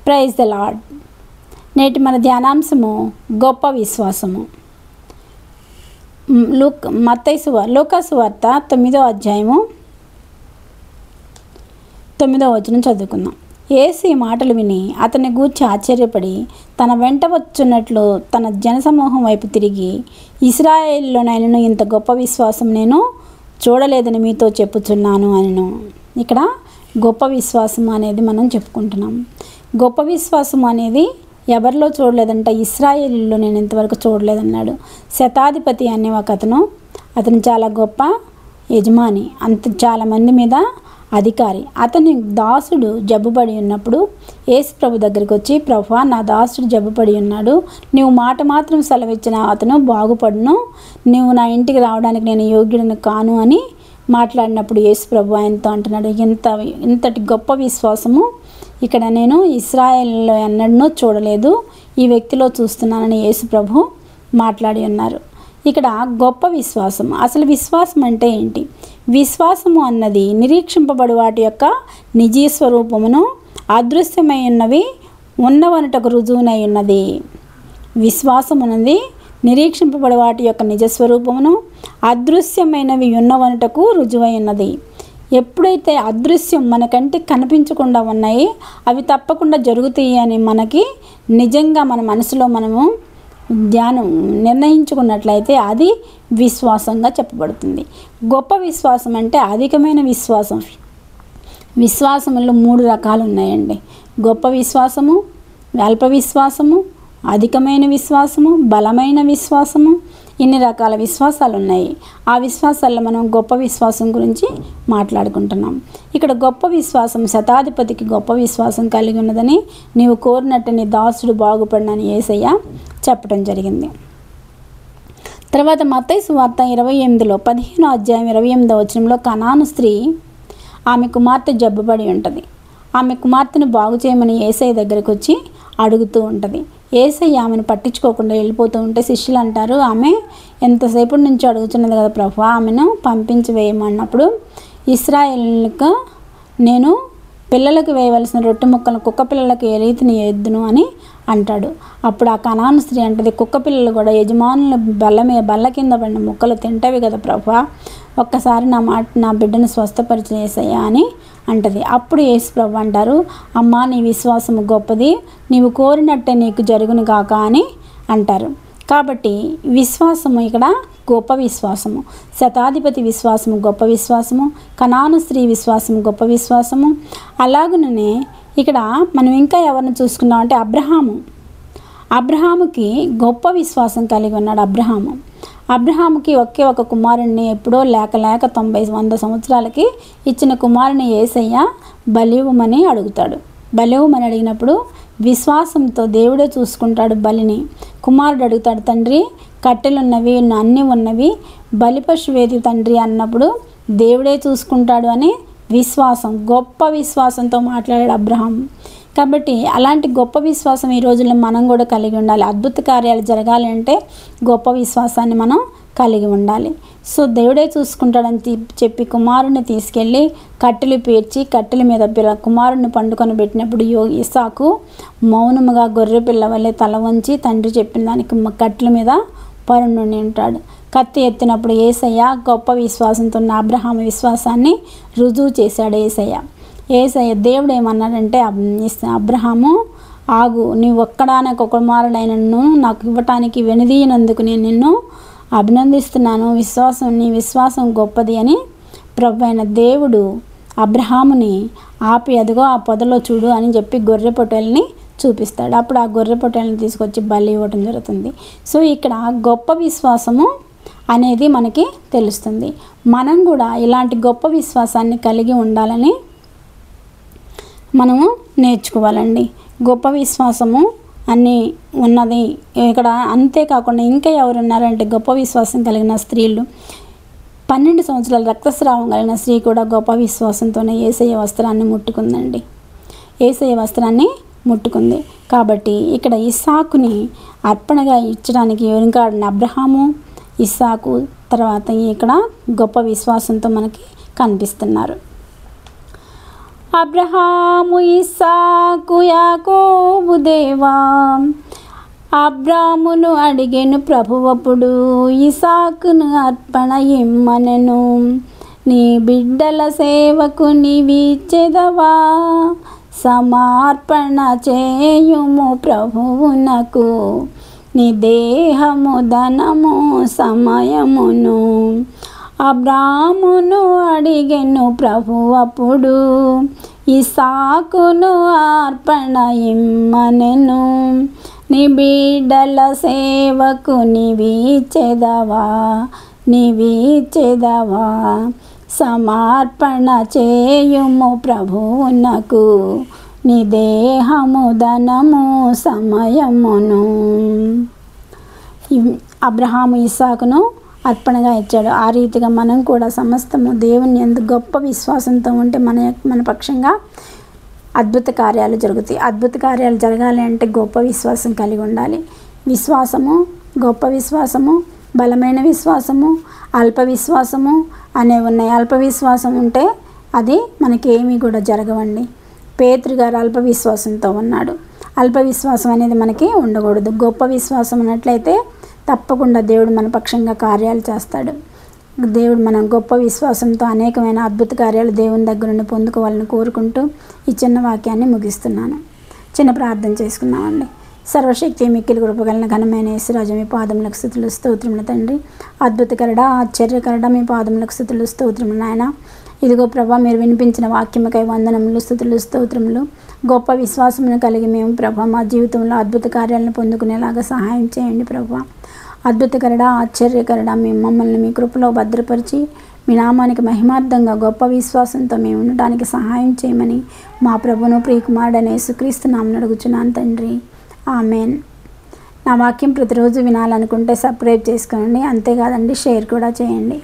Praise the lord. నేటి మన ధ్యానాంశము గొప్ప విశ్వాసము. లూకాసు వార్త 9వ అధ్యాయము 9వ వచనం చదువుకుందాం. యేసు ఈ మాటలు విని అతన్ని గూర్చి ఆశ్చర్యపడి తన వెంట వచ్చున్నట్లు తన జనసమూహం వైపు తిరిగి, ఇశ్రాయేలులోనైనను ఇంత గొప్ప విశ్వాసం నేను చూడలేదని మీతో చెప్పుచున్నాను అనెను. ఇక్కడ గొప్ప విశ్వాసం అనేది మనం చెప్పుకుంటున్నాం. గొప్ప విశ్వాసం అనేది ఎవరిలో చూడలేదంట, ఇశ్రాయేలులో నేను ఇంతవరకు చూడలేదన్నాడు. శతాధిపతి అనే ఒక అతను చాలా గొప్ప యజమాని, చాలామంది మీద అధికారి. అతని దాసుడు జబ్బుపడి ఉన్నప్పుడు యేసు ప్రభు దగ్గరికి వచ్చి, ప్రభువా, నా దాసుడు జబ్బుపడి ఉన్నాడు, నీవు మాట మాత్రం సెలవిచ్చిన అతను బాగుపడును, నువ్వు నా ఇంటికి రావడానికి నేను యోగ్యుడిని కాను అని మాట్లాడినప్పుడు యేసు ప్రభు ఆయనతో అంటున్నాడు, ఇంతటి గొప్ప విశ్వాసము ఇక్కడ నేను ఇశ్రాయేలులో ఎన్నడూ చూడలేదు, ఈ వ్యక్తిలో చూస్తున్నానని యేసు ప్రభు మాట్లాడి ఉన్నారు. ఇక్కడ గొప్ప విశ్వాసం, అసలు విశ్వాసం అంటే ఏంటి? విశ్వాసము అన్నది నిరీక్షింపబడు వాటి యొక్క నిజీ స్వరూపమును అదృశ్యమై ఉన్నవి ఉన్నవనుటకు రుజువునై ఉన్నది. విశ్వాసం అన్నది నిరీక్షింపబడి వాటి యొక్క నిజస్వరూపమును అదృశ్యమైనవి ఉన్నవనుటకు రుజువై ఉన్నది. ఎప్పుడైతే అదృశ్యం మన కంటికి కనిపించకుండా ఉన్నాయి, అవి తప్పకుండా జరుగుతాయి అని మనకి నిజంగా మన మనసులో మనము నిర్ణయించుకున్నట్లయితే అది విశ్వాసంగా చెప్పబడుతుంది. గొప్ప విశ్వాసం అంటే అధికమైన విశ్వాసం. విశ్వాసములో 3 రకాలు ఉన్నాయండి. గొప్ప విశ్వాసము, అల్ప విశ్వాసము, అధికమైన విశ్వాసము, బలమైన విశ్వాసము, ఇన్ని రకాల విశ్వాసాలు ఉన్నాయి. ఆ విశ్వాసాల్లో మనం గొప్ప విశ్వాసం గురించి మాట్లాడుకుంటున్నాం. ఇక్కడ గొప్ప విశ్వాసం, శతాధిపతికి గొప్ప విశ్వాసం కలిగి ఉన్నదని, నీవు కోరినట్టు నీ దాసుడు బాగుపడినని యేసయ్య చెప్పడం జరిగింది. తర్వాత మత్తయి సువార్త 28లో 15వ అధ్యాయం 28వ వచనంలో కనాను స్త్రీ, ఆమె కుమార్తె జబ్బుపడి ఉంటుంది. ఆమె కుమార్తెను బాగు చేయమని యేసయ్య దగ్గరికి వచ్చి అడుగుతూ ఉంటుంది. యేసయ్య ఆమెను పట్టించుకోకుండా వెళ్ళిపోతూ ఉంటే శిష్యులు అంటారు, ఆమె ఎంతసేపటి నుంచి అడుగుతున్నది కదా ప్రభువా, ఆమెను పంపించి వేయమన్నప్పుడు, ఇశ్రాయేలుకు నేను పిల్లలకు వేయవలసిన రొట్టె ముక్కలను కుక్క పిల్లలకు ఏ రీతిని ఎద్దును అని అంటాడు. అప్పుడు ఆ కనాను స్త్రీ అంటది, కుక్క పిల్లలు కూడా యజమానుల బల్ల కింద పడిన ముక్కలు తింటవి కదా ప్రభువా, ఒక్కసారి నా బిడ్డను స్వస్థపరిచి యేసయ్యా అని అంటది. అప్పుడు యేసు ప్రభు అంటారు, అమ్మా, నీ విశ్వాసము గొప్పది, నీవు కోరినట్టే నీకు జరుగును గాక అని అంటారు. కాబట్టి విశ్వాసము ఇక్కడ గొప్ప విశ్వాసము, శతాధిపతి విశ్వాసము గొప్ప విశ్వాసము, కనాను స్త్రీ విశ్వాసము గొప్ప విశ్వాసము. అలాగనే ఇక్కడ మనం ఇంకా ఎవరిని చూసుకున్నామంటే అబ్రహాముకి గొప్ప విశ్వాసం కలిగి ఉన్నాడు. అబ్రహాముకి ఒకే ఒక కుమారుణ్ణి ఎప్పుడో లేక 100 సంవత్సరాలకి ఇచ్చిన కుమారుని యేసయ్య బలివ్వమని అడుగుతాడు. బలివ్వమని అడిగినప్పుడు విశ్వాసంతో దేవుడే చూసుకుంటాడు బలిని. కుమారుడు అడుగుతాడు, తండ్రి కట్టెలున్నవి అన్నీ ఉన్నవి, బలి పశువేది తండ్రి అన్నప్పుడు దేవుడే చూసుకుంటాడు అని విశ్వాసం, గొప్ప విశ్వాసంతో మాట్లాడాడు అబ్రహాం. కాబట్టి అలాంటి గొప్ప విశ్వాసం ఈ రోజుల్లో మనం కూడా కలిగి ఉండాలి. అద్భుత కార్యాలు జరగాలి అంటే గొప్ప విశ్వాసాన్ని మనం కలిగి ఉండాలి. సో దేవుడే చూసుకుంటాడని చెప్పి కుమారుడిని తీసుకెళ్ళి కట్టెలు పేర్చి కట్టెల మీద కుమారుడిని పండుకొని పెట్టినప్పుడు ఇస్సాకు మౌనముగా గొర్రె పిల్ల వల్లే తల వంచి తండ్రి చెప్పిన దానికి కట్టెల మీద పరుండి ఉంటాడు. కత్తి ఎత్తినప్పుడు యేసయ్య గొప్ప విశ్వాసంతో ఉన్న అబ్రహాము విశ్వాసాన్ని రుజువు చేశాడు. యేసయ్య దేవుడు ఏమన్నాడంటే, అబ్రహాము ఆగు, నీవు ఒక్కడానొక కుమారుడైనను నాకు ఇవ్వటానికి వెనుదీయనందుకు నేను నిన్ను అభినందిస్తున్నాను, నీ విశ్వాసం గొప్పది అని ప్రభు అయిన దేవుడు అబ్రహాముని ఆపి, అదిగో ఆ పొదలో చూడు అని చెప్పి గొర్రె పొట్టేల్ని చూపిస్తాడు. అప్పుడు ఆ గొర్రె పొట్టేల్ని తీసుకొచ్చి బలి ఇవ్వటం జరుగుతుంది. సో ఇక్కడ గొప్ప విశ్వాసము అనేది మనకి తెలుస్తుంది. మనం కూడా ఇలాంటి గొప్ప విశ్వాసాన్ని కలిగి ఉండాలని మనము నేర్చుకోవాలండి. గొప్ప విశ్వాసము అన్నీ ఉన్నది ఇక్కడ. అంతేకాకుండా ఇంకా ఎవరున్నారంటే గొప్ప విశ్వాసం కలిగిన స్త్రీలు. 12 సంవత్సరాల రక్తస్రావం కలిగిన స్త్రీ కూడా గొప్ప విశ్వాసంతోనే యేసయ్య వస్త్రాన్ని ముట్టుకుందండి. యేసయ్య వస్త్రాన్ని ముట్టుకుంది. కాబట్టి ఇక్కడ ఇస్సాకుని అర్పణగా ఇచ్చడానికి వెనుకాడిన అబ్రహాము, ఇస్సాకు తర్వాత ఇక్కడ గొప్ప విశ్వాసంతో మనకి కనిపిస్తున్నారు. అబ్రహాము ఇస్సాకు యాకోబు దేవా. అబ్రామును అడిగెను ప్రభువప్పుడు ఇసాకును అర్పణ ఇమ్మనెను. నీ బిడ్డల సేవకు నీవిచ్చెదవా, సమర్పణ చేయుము ప్రభువునకు. నీ దేహము ధనము సమయమును. అబ్రామును అడిగెను ప్రభువప్పుడు ఇసాకును అర్పణ ఇమ్మనెను. నీ బిడ్డల సేవకు నీవిచ్చెదవా, నీవిచ్చెదవా, సమర్పణ చేయుము ప్రభువునకు. నీ దేహము ధనము సమయమును. అబ్రహాము ఇస్సాకును అర్పణగా ఇచ్చాడు. ఆ రీతిగా మనం కూడా సమస్తము దేవుని యందు గొప్ప విశ్వాసంతో ఉంటే మన పక్షంగా అద్భుత కార్యాలు జరుగుతాయి. అద్భుత కార్యాలు జరగాలి అంటే గొప్ప విశ్వాసం కలిగి ఉండాలి. విశ్వాసము, గొప్ప విశ్వాసము, బలమైన విశ్వాసము, అల్ప విశ్వాసము అనేవి ఉన్నాయి. అల్ప విశ్వాసం ఉంటే అది మనకేమీ కూడా జరగవండి. పేతురు గారు అల్ప విశ్వాసంతో ఉన్నాడు. అల్ప విశ్వాసం అనేది మనకి ఉండకూడదు. గొప్ప విశ్వాసం ఉన్నట్లయితే తప్పకుండా దేవుడు మన పక్షంగా కార్యాలు చేస్తాడు. దేవుడు మనం గొప్ప విశ్వాసంతో అనేకమైన అద్భుత కార్యాలు దేవుని దగ్గర నుండి పొందుకోవాలని కోరుకుంటూ ఈ చిన్న వాక్యాన్ని ముగిస్తున్నాను. చిన్న ప్రార్థన చేసుకున్నామండి. సర్వశక్తి మిక్కిలి కృపగలన ఘనమైన యేసురాజు మీ పాదములకు స్తుతులు స్తోత్రములు తండ్రి. అద్భుతకరడా, ఆశ్చర్యకరడా మీ పాదములకు స్తుతులు స్తోత్రములు నాయన. ఇదిగో ప్రభా, మీరు వినిపించిన వాక్యముకై వందనములు, స్తుతులు స్తోత్రములు. గొప్ప విశ్వాసమును కలిగి మేము ప్రభా మా జీవితంలో అద్భుత కార్యాలను పొందుకునేలాగా సహాయం చేయండి ప్రభా. అద్భుతకరడా, ఆశ్చర్యకరడా మేము మమ్మల్ని మీ కృపలో భద్రపరిచి మీ నామానికి మహిమార్థంగా గొప్ప విశ్వాసంతో మేము ఉండడానికి సహాయం చేయమని మా ప్రభును ప్రియకుమారుడైన యేసుక్రీస్తు నామమున అడుగుచున్నాను తండ్రి. ఆమెన్. నా వాక్యం ప్రతిరోజు వినాలనుకుంటే సబ్స్క్రైబ్ చేసుకోండి. అంతేకాదండి, షేర్ కూడా చేయండి.